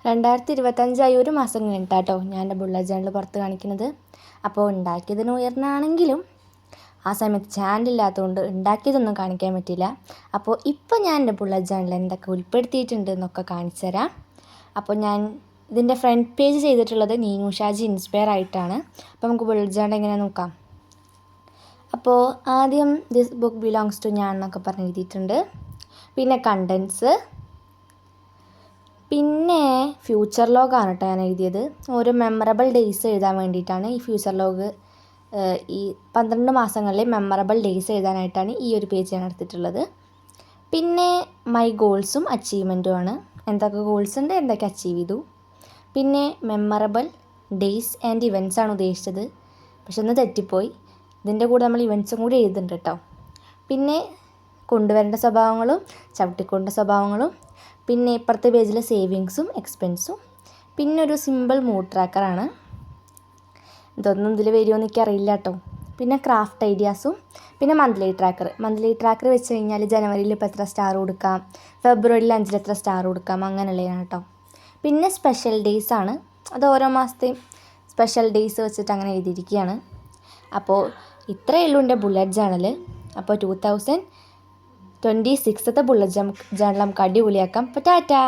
2025 ഒരു മാസം കഴിഞ്ഞിട്ടാട്ടോ ഞാൻ എൻ്റെ ബുള്ളറ്റ് ജേണൽ പുറത്ത് കാണിക്കുന്നത്. അപ്പോൾ ഉണ്ടാക്കിയത് ന്യൂ ഇയറിനാണെങ്കിലും ആ സമയത്ത് ചാനലില്ലാത്തതുകൊണ്ട് ഉണ്ടാക്കിയതൊന്നും കാണിക്കാൻ പറ്റില്ല. അപ്പോൾ ഇപ്പോൾ ഞാൻ എൻ്റെ ബുള്ളറ്റ് ജേണൽ എന്തൊക്കെ ഉൾപ്പെടുത്തിയിട്ടുണ്ട് എന്നൊക്കെ കാണിച്ചു തരാം. അപ്പോൾ ഞാൻ ഇതിൻ്റെ ഫ്രണ്ട് പേജ് ചെയ്തിട്ടുള്ളത് നീനു ഷാജി ഇൻസ്പയർ ആയിട്ടാണ്. അപ്പോൾ നമുക്ക് ബുള്ളറ്റ് ജേണൽ എങ്ങനെ നോക്കാം. അപ്പോൾ ആദ്യം ദിസ് ബുക്ക് ബിലോങ്സ് ടു ഞാൻ എന്നൊക്കെ പറഞ്ഞ് എഴുതിയിട്ടുണ്ട്. പിന്നെ കണ്ടൻസ്, പിന്നെ ഫ്യൂച്ചർ ലോഗാണ് കേട്ടോ ഞാൻ എഴുതിയത്. ഓരോ മെമ്മറബിൾ ഡേയ്സ് എഴുതാൻ വേണ്ടിയിട്ടാണ് ഈ ഫ്യൂച്ചർ ലോഗ്. ഈ 12 മാസങ്ങളിലെ മെമ്മറബിൾ ഡേയ്സ് എഴുതാനായിട്ടാണ് ഈ ഒരു പേജ് ഞാൻ എടുത്തിട്ടുള്ളത്. പിന്നെ മൈ ഗോൾസും അച്ചീവ്മെൻറ്റുമാണ്. എന്തൊക്കെ ഗോൾസ് ഉണ്ട്, എന്തൊക്കെ അച്ചീവ് ചെയ്തു. പിന്നെ മെമ്മറബിൾ ഡേയ്സ് ആൻഡ് ഇവൻറ്റ്സാണ് ഉദ്ദേശിച്ചത്, പക്ഷെ ഒന്ന് തെറ്റിപ്പോയി. ഇതിൻ്റെ കൂടെ നമ്മൾ ഇവൻറ്റ്സും കൂടി എഴുതുന്നുണ്ട് കേട്ടോ. പിന്നെ കൊണ്ടുവരേണ്ട സ്വഭാവങ്ങളും ചവിട്ടിക്കൊണ്ട സ്വഭാവങ്ങളും, പിന്നെ ഇപ്പുറത്തെ പേജിൽ സേവിങ്സും എക്സ്പെൻസും, പിന്നെ ഒരു സിമ്പിൾ മൂഡ് ട്രാക്കറാണ്. ഇതൊന്നും ഇതിൽ വരുമോയെന്ന് എനിക്കറിയില്ല കേട്ടോ. പിന്നെ ക്രാഫ്റ്റ് ഐഡിയാസും, പിന്നെ മന്ത്ലി ട്രാക്കർ വെച്ച് കഴിഞ്ഞാൽ ജനുവരിയിൽ ഇപ്പോൾ എത്ര സ്റ്റാർ കൊടുക്കാം, ഫെബ്രുവരിയിൽ 5 എത്ര സ്റ്റാർ കൊടുക്കാം, അങ്ങനെയുള്ളതാണ് കേട്ടോ. പിന്നെ സ്പെഷ്യൽ ഡേയ്സ് ആണ്, അത് ഓരോ മാസത്തെയും സ്പെഷ്യൽ ഡേയ്സ് വെച്ചിട്ട് അങ്ങനെ എഴുതിയിരിക്കുകയാണ്. അപ്പോൾ ഇത്രയേ ഉള്ളൂ എൻ്റെ ബുള്ളറ്റ് ജേണൽ. അപ്പോൾ 2026 ബുള്ളറ്റ് ജേണൽ നമുക്ക് അടിപൊളിയാക്കാം. അപ്പോൾ ടാറ്റാ.